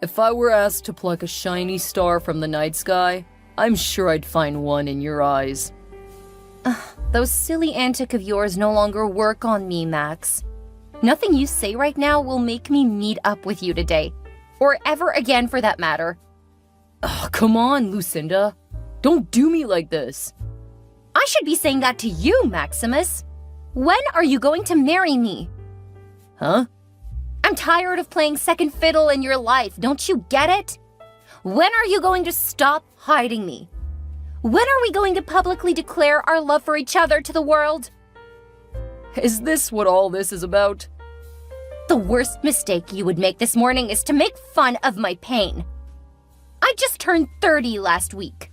If I were asked to pluck a shiny star from the night sky, I'm sure I'd find one in your eyes. Those silly antics of yours no longer work on me, Max. Nothing you say right now will make me meet up with you today. Or ever again, for that matter. Come on, Lucinda. Don't do me like this. I should be saying that to you, Maximus. When are you going to marry me? Huh? I'm tired of playing second fiddle in your life, don't you get it? When are you going to stop hiding me? When are we going to publicly declare our love for each other to the world? Is this what all this is about? The worst mistake you would make this morning is to make fun of my pain. I just turned 30 last week.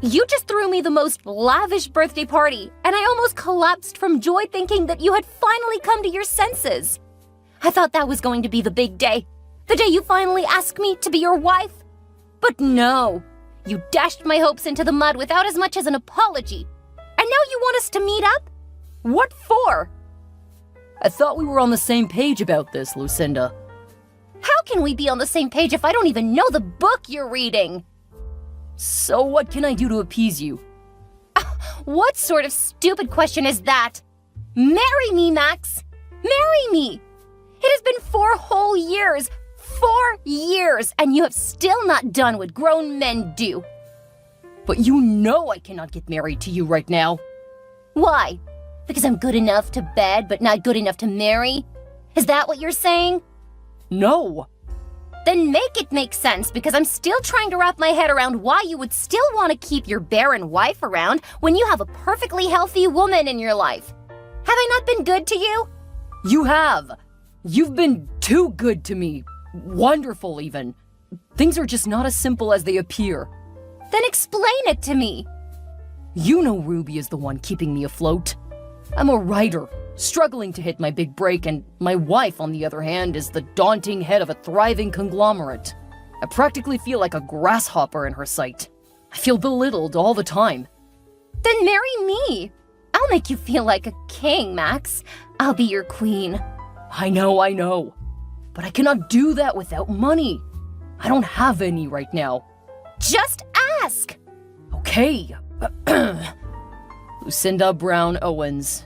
You just threw me the most lavish birthday party, and I almost collapsed from joy thinking that you had finally come to your senses. I thought that was going to be the big day, the day you finally asked me to be your wife. But no, you dashed my hopes into the mud without as much as an apology. And now you want us to meet up? What for? I thought we were on the same page about this, Lucinda. How can we be on the same page if I don't even know the book you're reading? So what can I do to appease you? What sort of stupid question is that? Marry me, Max! Marry me! It has been 4 whole years! 4 years! And you have still not done what grown men do. But you know I cannot get married to you right now. Why? Because I'm good enough to bed but not good enough to marry? Is that what you're saying? No! Then make it make sense, because I'm still trying to wrap my head around why you would still want to keep your barren wife around when you have a perfectly healthy woman in your life. Have I not been good to you? You have! You've been too good to me. Wonderful, even. Things are just not as simple as they appear. Then explain it to me. You know Ruby is the one keeping me afloat. I'm a writer, struggling to hit my big break, and my wife, on the other hand, is the daunting head of a thriving conglomerate. I practically feel like a grasshopper in her sight. I feel belittled all the time. Then marry me. I'll make you feel like a king, Max. I'll be your queen. I know. But I cannot do that without money. I don't have any right now. Just ask! Okay. Lucinda Brown Owens.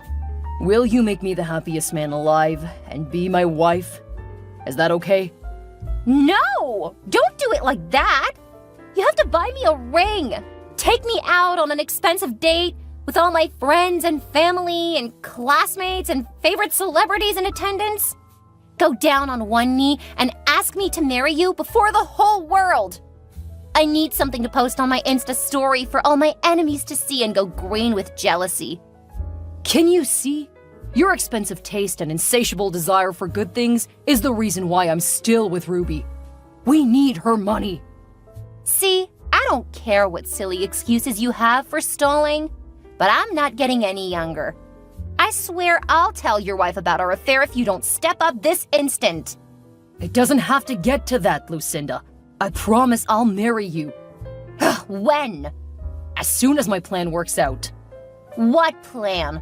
Will you make me the happiest man alive and be my wife? Is that okay? No! Don't do it like that! You have to buy me a ring! Take me out on an expensive date with all my friends and family and classmates and favorite celebrities in attendance? Go down on one knee and ask me to marry you before the whole world! I need something to post on my Insta story for all my enemies to see and go green with jealousy. Can you see? Your expensive taste and insatiable desire for good things is the reason why I'm still with Ruby. We need her money. See, I don't care what silly excuses you have for stalling, but I'm not getting any younger. I swear I'll tell your wife about our affair if you don't step up this instant. It doesn't have to get to that, Lucinda. I promise I'll marry you. When? As soon as my plan works out. What plan?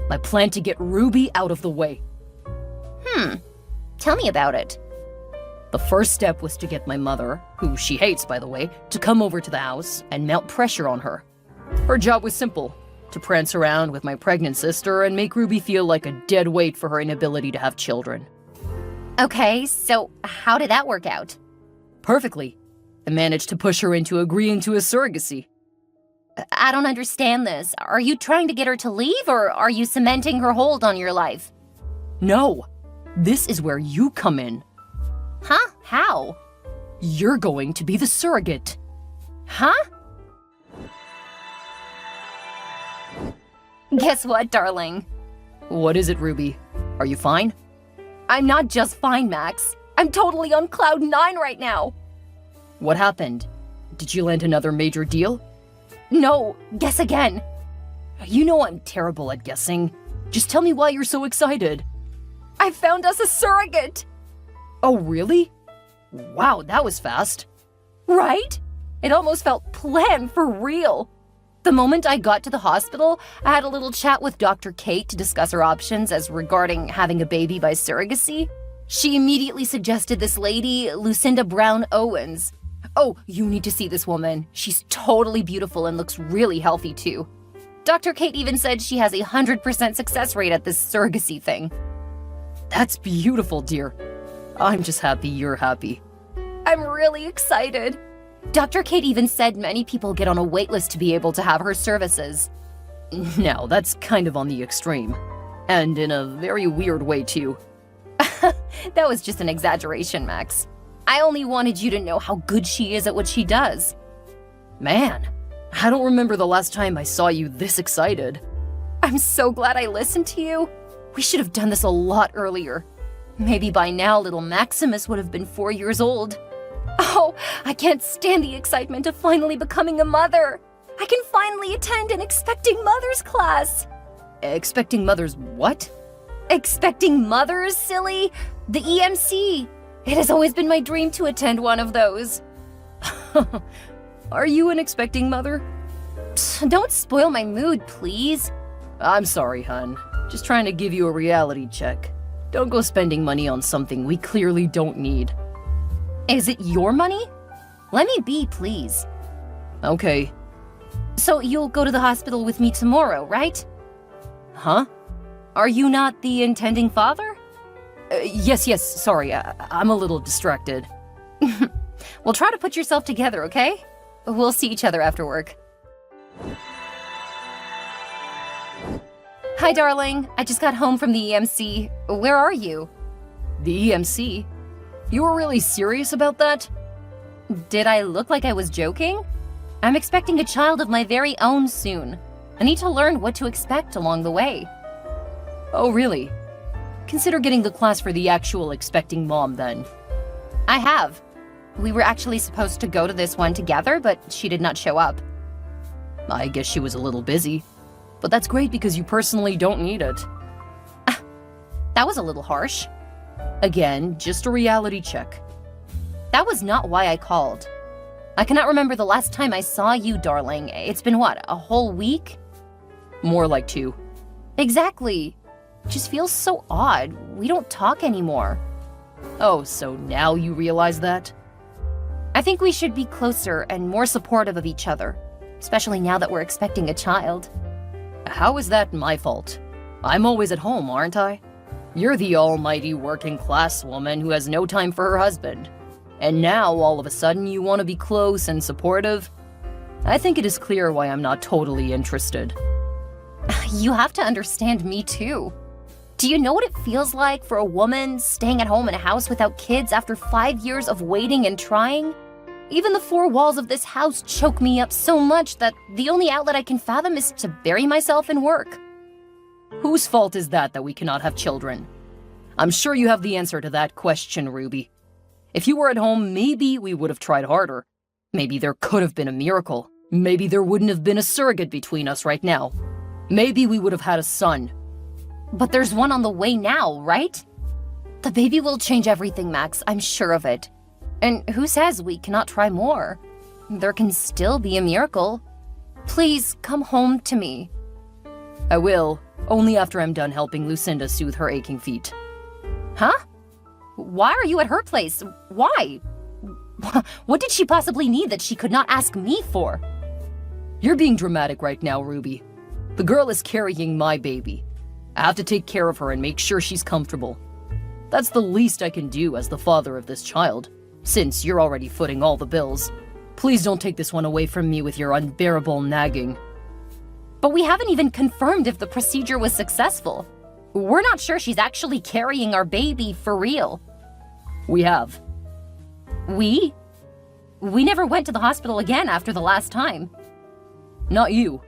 My plan to get Ruby out of the way. Tell me about it. The first step was to get my mother, who she hates by the way, to come over to the house and mount pressure on her. Her job was simple, to prance around with my pregnant sister and make Ruby feel like a dead weight for her inability to have children. Okay, so how did that work out? Perfectly. I managed to push her into agreeing to a surrogacy. I don't understand this. Are you trying to get her to leave, or are you cementing her hold on your life? No. This is where you come in. Huh? How? You're going to be the surrogate. Huh? Guess what, darling? What is it, Ruby? Are you fine? I'm not just fine, Max. I'm totally on cloud 9 right now. What happened? Did you land another major deal? No, guess again. You know I'm terrible at guessing. Just tell me why you're so excited. I found us a surrogate! Oh, really? Wow, that was fast. Right? It almost felt planned for real. The moment I got to the hospital, I had a little chat with Dr. Kate to discuss our options as regarding having a baby by surrogacy. She immediately suggested this lady, Lucinda Brown Owens. Oh, you need to see this woman. She's totally beautiful and looks really healthy too. Dr. Kate even said she has a 100% success rate at this surrogacy thing. That's beautiful, dear. I'm just happy you're happy. I'm really excited. Dr. Kate even said many people get on a waitlist to be able to have her services. Now, that's kind of on the extreme. And in a very weird way, too. That was just an exaggeration, Max. I only wanted you to know how good she is at what she does. Man, I don't remember the last time I saw you this excited. I'm so glad I listened to you. We should have done this a lot earlier. Maybe by now little Maximus would have been 4 years old. Oh, I can't stand the excitement of finally becoming a mother. I can finally attend an expecting mothers class. Expecting mothers what? Expecting mothers, silly. The EMC. It has always been my dream to attend one of those. Are you an expecting mother? Don't spoil my mood, please. I'm sorry, hun. Just trying to give you a reality check. Don't go spending money on something we clearly don't need. Is it your money? Let me be, please. Okay. So you'll go to the hospital with me tomorrow, right? Huh? Are you not the intending father? Yes, sorry, I'm a little distracted. Well, try to put yourself together, okay? We'll see each other after work. Hi, darling. I just got home from the EMC. Where are you? The EMC? You were really serious about that? Did I look like I was joking? I'm expecting a child of my very own soon. I need to learn what to expect along the way. Oh, really? Consider getting the class for the actual expecting mom, then. I have. We were actually supposed to go to this one together, but she did not show up. I guess she was a little busy. But that's great because you personally don't need it. That was a little harsh. Again, just a reality check. That was not why I called. I cannot remember the last time I saw you, darling. It's been what, a whole week? More like 2. Exactly. It just feels so odd. We don't talk anymore. Oh, so now you realize that? I think we should be closer and more supportive of each other, especially now that we're expecting a child. How is that my fault? I'm always at home, aren't I? You're the almighty working class woman who has no time for her husband. And now, all of a sudden, you want to be close and supportive? I think it is clear why I'm not totally interested. You have to understand me too. Do you know what it feels like for a woman staying at home in a house without kids after 5 years of waiting and trying? Even the 4 walls of this house choke me up so much that the only outlet I can fathom is to bury myself in work. Whose fault is that we cannot have children? I'm sure you have the answer to that question, Ruby. If you were at home, maybe we would have tried harder. Maybe there could have been a miracle. Maybe there wouldn't have been a surrogate between us right now. Maybe we would have had a son. But there's one on the way now, right? The baby will change everything, Max. I'm sure of it. And who says we cannot try more? There can still be a miracle. Please, come home to me. I will, only after I'm done helping Lucinda soothe her aching feet. Huh? Why are you at her place? Why? What did she possibly need that she could not ask me for? You're being dramatic right now, Ruby. The girl is carrying my baby. I have to take care of her and make sure she's comfortable. That's the least I can do as the father of this child, since you're already footing all the bills. Please don't take this one away from me with your unbearable nagging. But we haven't even confirmed if the procedure was successful. We're not sure she's actually carrying our baby for real. We have. We? We never went to the hospital again after the last time. Not you.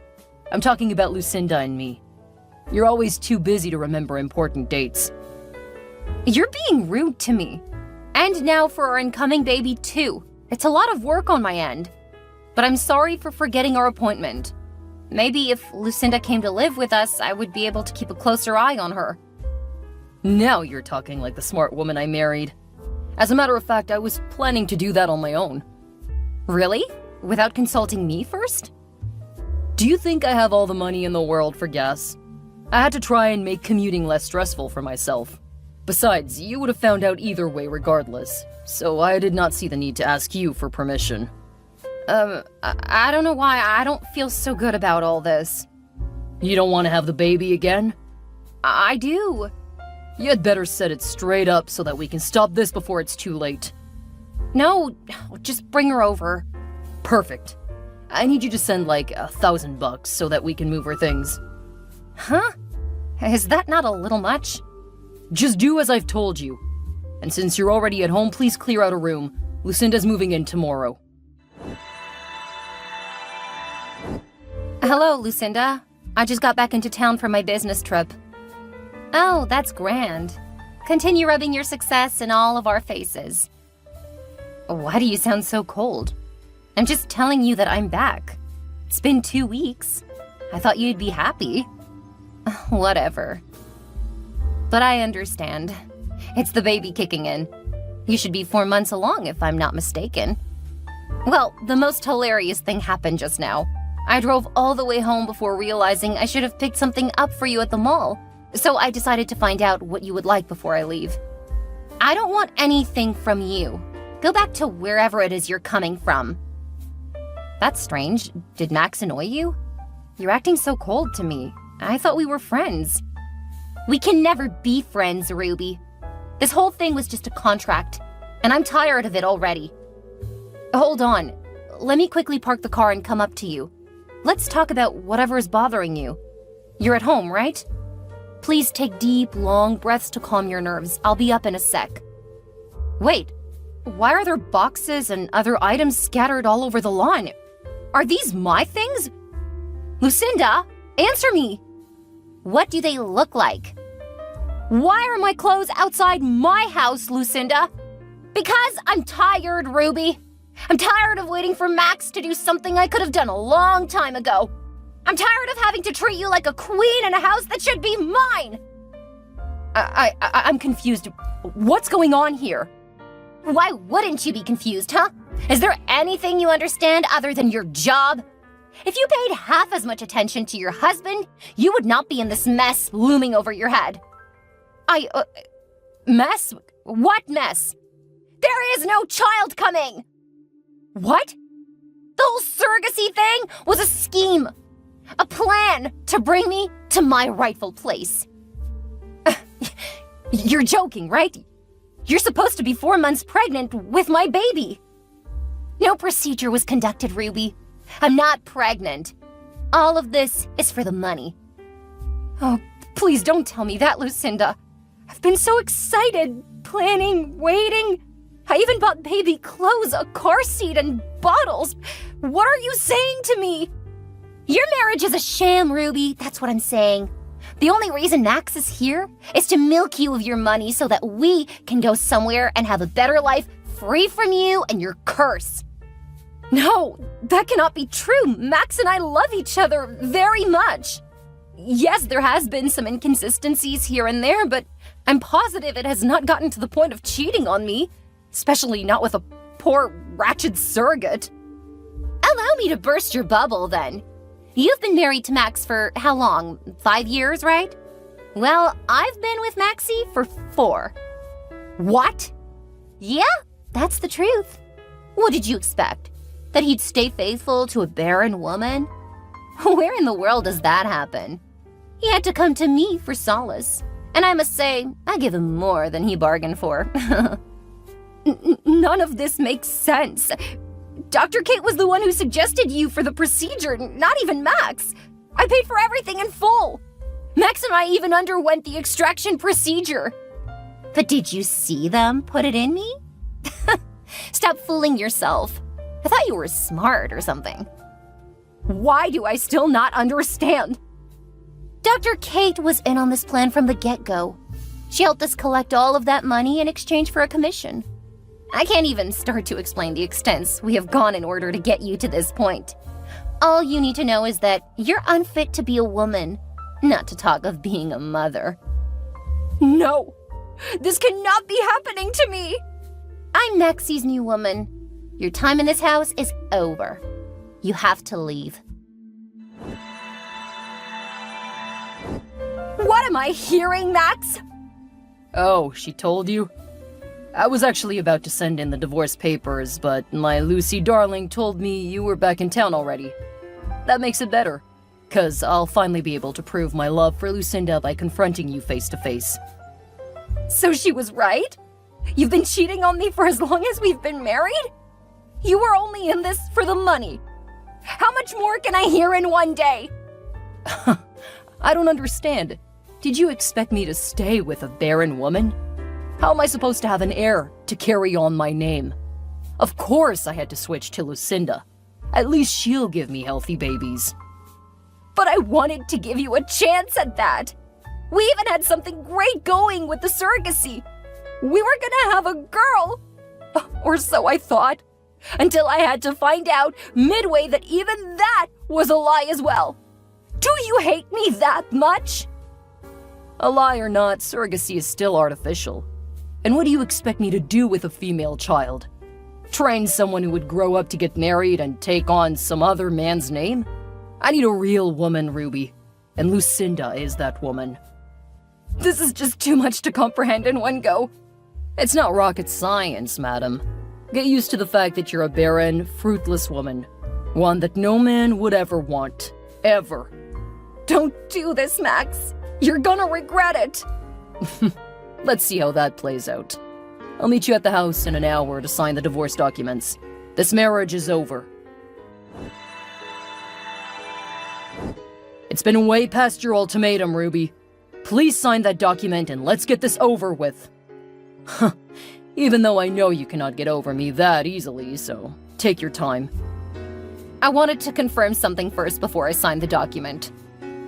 I'm talking about Lucinda and me. You're always too busy to remember important dates. You're being rude to me. And now for our incoming baby, too. It's a lot of work on my end. But I'm sorry for forgetting our appointment. Maybe if Lucinda came to live with us, I would be able to keep a closer eye on her. Now you're talking like the smart woman I married. As a matter of fact, I was planning to do that on my own. Really? Without consulting me first? Do you think I have all the money in the world for gas? I had to try and make commuting less stressful for myself. Besides, you would have found out either way regardless, so I did not see the need to ask you for permission. I don't know why I don't feel so good about all this. You don't want to have the baby again? I do. You had better set it straight up so that we can stop this before it's too late. No, just bring her over. Perfect. I need you to send like $1,000 so that we can move her things. Huh? Is that not a little much? Just do as I've told you. And since you're already at home, please clear out a room. Lucinda's moving in tomorrow. Hello, Lucinda. I just got back into town from my business trip. Oh, that's grand. Continue rubbing your success in all of our faces. Why do you sound so cold? I'm just telling you that I'm back. It's been 2 weeks. I thought you'd be happy. Whatever. But I understand. It's the baby kicking in. You should be 4 months along if I'm not mistaken. Well, the most hilarious thing happened just now. I drove all the way home before realizing I should have picked something up for you at the mall. So I decided to find out what you would like before I leave. I don't want anything from you. Go back to wherever it is you're coming from. That's strange. Did Max annoy you? You're acting so cold to me. I thought we were friends. We can never be friends, Ruby. This whole thing was just a contract, and I'm tired of it already. Hold on. Let me quickly park the car and come up to you. Let's talk about whatever is bothering you. You're at home, right? Please take deep, long breaths to calm your nerves. I'll be up in a sec. Wait, why are there boxes and other items scattered all over the lawn? Are these my things? Lucinda, answer me. What do they look like? Why are my clothes outside my house, Lucinda? Because I'm tired, Ruby. I'm tired of waiting for Max to do something I could have done a long time ago. I'm tired of having to treat you like a queen in a house that should be mine. I'm confused. What's going on here? Why wouldn't you be confused, huh? Is there anything you understand other than your job? If you paid half as much attention to your husband, you would not be in this mess looming over your head. Mess? What mess? There is no child coming! What? The whole surrogacy thing was a scheme. A plan to bring me to my rightful place. You're joking, right? You're supposed to be 4 months pregnant with my baby. No procedure was conducted, Ruby. I'm not pregnant. All of this is for the money. Oh, please don't tell me that, Lucinda. I've been so excited, planning, waiting. I even bought baby clothes, a car seat, and bottles. What are you saying to me? Your marriage is a sham, Ruby. That's what I'm saying. The only reason Max is here is to milk you of your money so that we can go somewhere and have a better life free from you and your curse. No, that cannot be true. Max and I love each other very much. Yes, there has been some inconsistencies here and there, but I'm positive it has not gotten to the point of cheating on me, especially not with a poor, ratchet surrogate. Allow me to burst your bubble, then. You've been married to Max for how long? 5 years, right? Well, I've been with Maxie for 4. What? Yeah, that's the truth. What did you expect? That he'd stay faithful to a barren woman? Where in the world does that happen? He had to come to me for solace. And I must say, I give him more than he bargained for. None of this makes sense. Dr. Kate was the one who suggested you for the procedure, not even Max. I paid for everything in full. Max and I even underwent the extraction procedure. But did you see them put it in me? Stop fooling yourself. I thought you were smart or something. Why do I still not understand? Dr. Kate was in on this plan from the get-go. She helped us collect all of that money in exchange for a commission. I can't even start to explain the extents we have gone in order to get you to this point. All you need to know is that you're unfit to be a woman, not to talk of being a mother. No! This cannot be happening to me! I'm Maxie's new woman. Your time in this house is over. You have to leave. What am I hearing, Max? Oh, she told you? I was actually about to send in the divorce papers, but my Lucy darling told me you were back in town already. That makes it better, 'cause I'll finally be able to prove my love for Lucinda by confronting you face to face. So she was right? You've been cheating on me for as long as we've been married? You were only in this for the money. How much more can I hear in one day? I don't understand. Did you expect me to stay with a barren woman? How am I supposed to have an heir to carry on my name? Of course I had to switch to Lucinda. At least she'll give me healthy babies. But I wanted to give you a chance at that. We even had something great going with the surrogacy. We were gonna have a girl. Or so I thought. Until I had to find out midway that even that was a lie as well. Do you hate me that much? A lie or not, surrogacy is still artificial. And what do you expect me to do with a female child? Train someone who would grow up to get married and take on some other man's name? I need a real woman, Ruby. And Lucinda is that woman. This is just too much to comprehend in one go. It's not rocket science, madam. Get used to the fact that you're a barren, fruitless woman. One that no man would ever want. Ever. Don't do this, Max. You're gonna regret it. Let's see how that plays out. I'll meet you at the house in an hour to sign the divorce documents. This marriage is over. It's been way past your ultimatum, Ruby. Please sign that document and let's get this over with. Even though I know you cannot get over me that easily, so take your time. I wanted to confirm something first before I signed the document.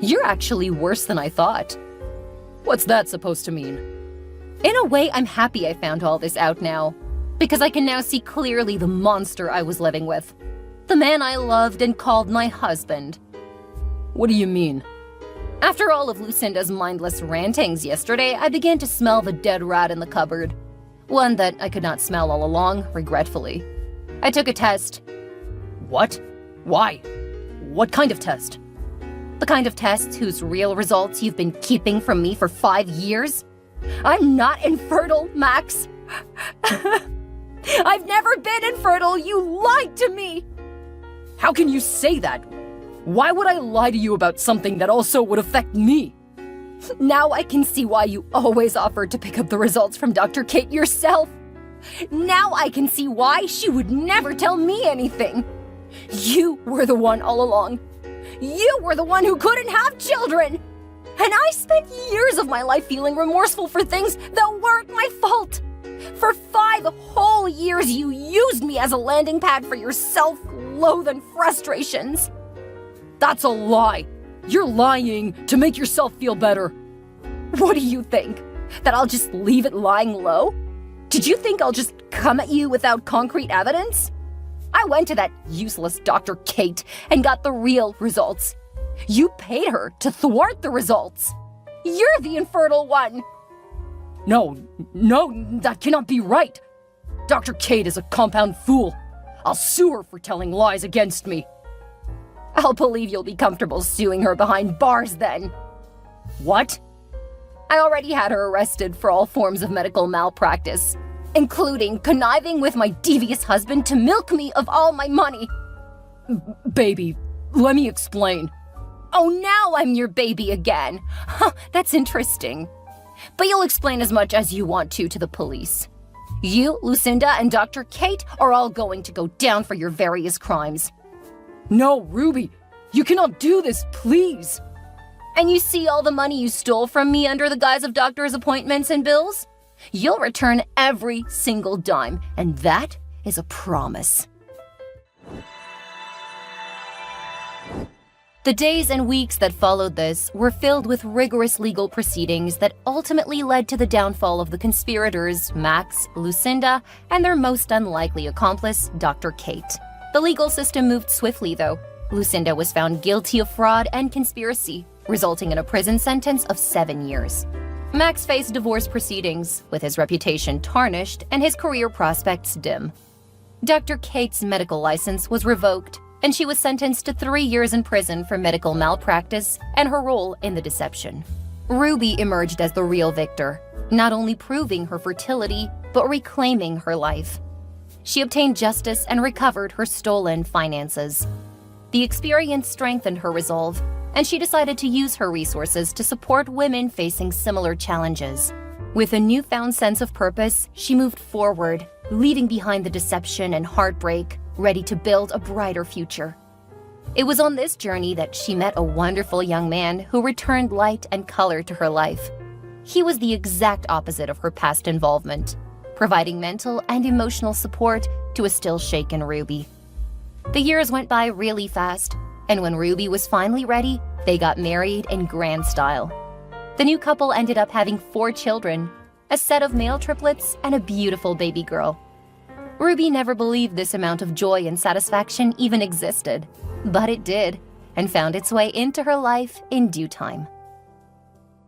You're actually worse than I thought. What's that supposed to mean? In a way, I'm happy I found all this out now, because I can now see clearly the monster I was living with. The man I loved and called my husband. What do you mean? After all of Lucinda's mindless rantings yesterday, I began to smell the dead rat in the cupboard. One that I could not smell all along, regretfully. I took a test. What? Why? What kind of test? The kind of tests whose real results you've been keeping from me for 5 years? I'm not infertile, Max. I've never been infertile. You lied to me. How can you say that? Why would I lie to you about something that also would affect me? Now I can see why you always offered to pick up the results from Dr. Kate yourself. Now I can see why she would never tell me anything. You were the one all along. You were the one who couldn't have children. And I spent years of my life feeling remorseful for things that weren't my fault. For 5 whole years, you used me as a landing pad for your self-loathing frustrations. That's a lie. You're lying to make yourself feel better. What do you think? That I'll just leave it lying low? Did you think I'll just come at you without concrete evidence? I went to that useless Dr. Kate and got the real results. You paid her to thwart the results. You're the infertile one. No, that cannot be right. Dr. Kate is a compound fool. I'll sue her for telling lies against me. I'll believe you'll be comfortable suing her behind bars then. What? I already had her arrested for all forms of medical malpractice, including conniving with my devious husband to milk me of all my money. Baby, let me explain. Oh, now I'm your baby again. Huh, that's interesting. But you'll explain as much as you want to the police. You, Lucinda, and Dr. Kate are all going to go down for your various crimes. No, Ruby, you cannot do this, please. And you see all the money you stole from me under the guise of doctor's appointments and bills? You'll return every single dime, and that is a promise. The days and weeks that followed this were filled with rigorous legal proceedings that ultimately led to the downfall of the conspirators, Max, Lucinda, and their most unlikely accomplice, Dr. Kate. The legal system moved swiftly, though. Lucinda was found guilty of fraud and conspiracy, resulting in a prison sentence of 7 years. Max faced divorce proceedings, with his reputation tarnished and his career prospects dim. Dr. Kate's medical license was revoked, and she was sentenced to 3 years in prison for medical malpractice and her role in the deception. Ruby emerged as the real victor, not only proving her fertility, but reclaiming her life. She obtained justice and recovered her stolen finances. The experience strengthened her resolve, and she decided to use her resources to support women facing similar challenges. With a newfound sense of purpose, she moved forward, leaving behind the deception and heartbreak, ready to build a brighter future. It was on this journey that she met a wonderful young man who returned light and color to her life. He was the exact opposite of her past involvement, providing mental and emotional support to a still shaken Ruby. The years went by really fast, and when Ruby was finally ready, they got married in grand style. The new couple ended up having 4 children, a set of male triplets and a beautiful baby girl. Ruby never believed this amount of joy and satisfaction even existed, but it did, and found its way into her life in due time.